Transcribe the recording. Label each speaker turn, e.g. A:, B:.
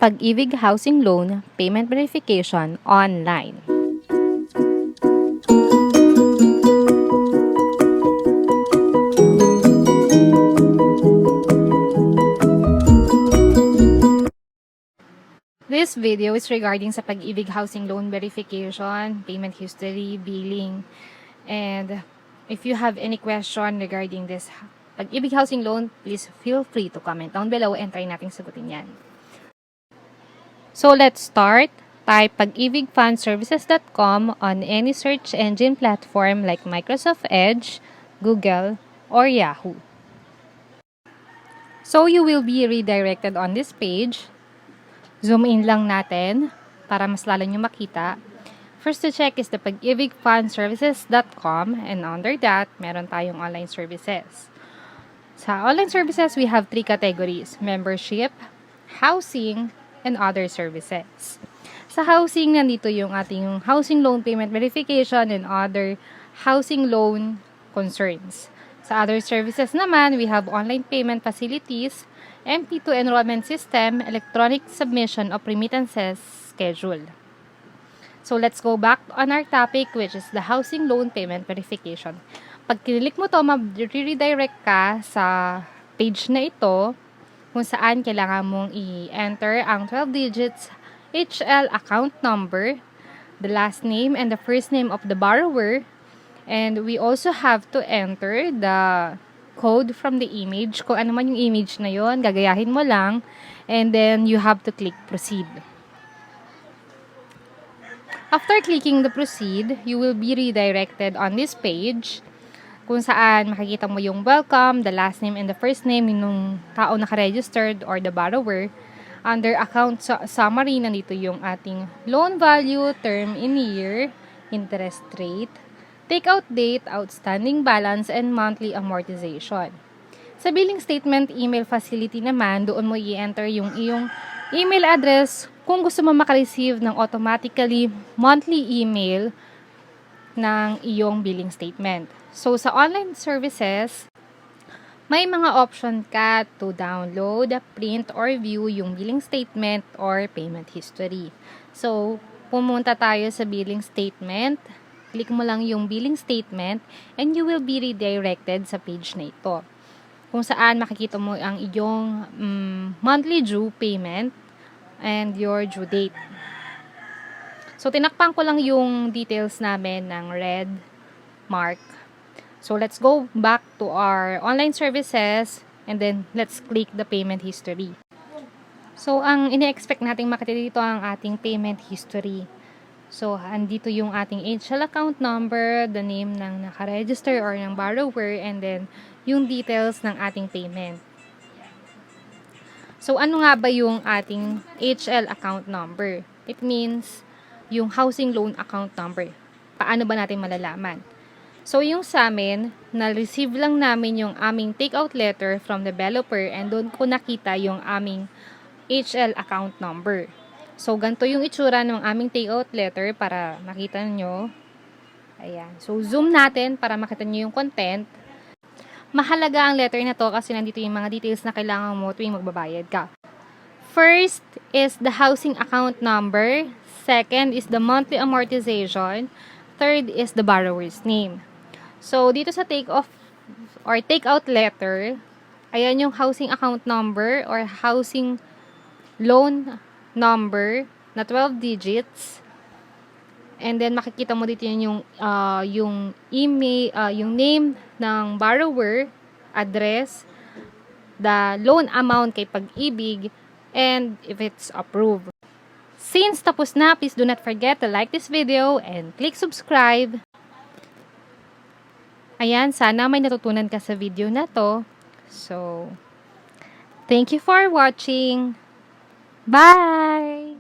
A: Pag-ibig Housing Loan Payment Verification Online. This video is regarding sa Pag-ibig Housing Loan Verification, Payment History, Billing, and if you have any question regarding this Pag-ibig Housing Loan, please feel free to comment down below and try nating sagutin yan. So let's start. Type pag-ibigfundservices.com on any search engine platform like Microsoft Edge, Google, or Yahoo. So you will be redirected on this page. Zoom in lang natin para mas lalo nyo makita. First to check is the pag-ibigfundservices.com, and under that, meron tayong online services. Sa online services, we have 3 categories: membership, housing, and other services. Sa housing, nandito yung ating housing loan payment verification and other housing loan concerns. Sa other services naman, we have online payment facilities, MP2 enrollment system, electronic submission of remittances schedule. So let's go back on our topic, which is the housing loan payment verification. Pag kinilik mo to, ma-redirect ka sa page na ito kung saan kailangan mong i-enter ang 12 digits HL account number, the last name and the first name of the borrower, and we also have to enter the code from the image. Kung ano man yung image na yon, gagayahin mo lang, and then you have to click proceed. After clicking the proceed, you will be redirected on this page kung saan makikita mo yung welcome, the last name and the first name ng tao naka-registered or the borrower. Under account summary, nandito yung ating loan value, term in year, interest rate, take-out date, outstanding balance, and monthly amortization. Sa billing statement email facility naman, doon mo i-enter yung iyong email address kung gusto mo makareceive ng automatically monthly email ng iyong billing statement. So, sa online services, may mga option ka to download, print, or view yung billing statement or payment history. So, pumunta tayo sa billing statement. Click mo lang yung billing statement and you will be redirected sa page na ito, kung saan makikita mo ang iyong monthly due payment and your due date. So, tinakpan ko lang yung details namin ng red mark. So, let's go back to our online services and then let's click the payment history. So, ang ine-expect nating makita dito ang ating payment history. So, andito yung ating HL account number, the name ng naka-register or ng borrower, and then yung details ng ating payment. So, ano nga ba yung ating HL account number? It means yung housing loan account number. Paano ba natin malalaman? So, yung sa amin, na-receive lang namin yung aming take-out letter from developer and doon ko nakita yung aming HL account number. So, ganito yung itsura ng aming take-out letter para makita nyo. Ayan. So, zoom natin para makita nyo yung content. Mahalaga ang letter na to kasi nandito yung mga details na kailangan mo tuwing magbabayad ka. First is the housing account number. Second is the monthly amortization. Third is the borrower's name. So, dito sa take-off or take-out letter, ayan yung housing account number or housing loan number na 12 digits. And then makikita mo dito yung email, yung name ng borrower, address, the loan amount kay Pag-ibig, and if it's approved. Since tapos na, please do not forget to like this video and click subscribe. Ayan, sana may natutunan ka sa video na to. So, thank you for watching. Bye!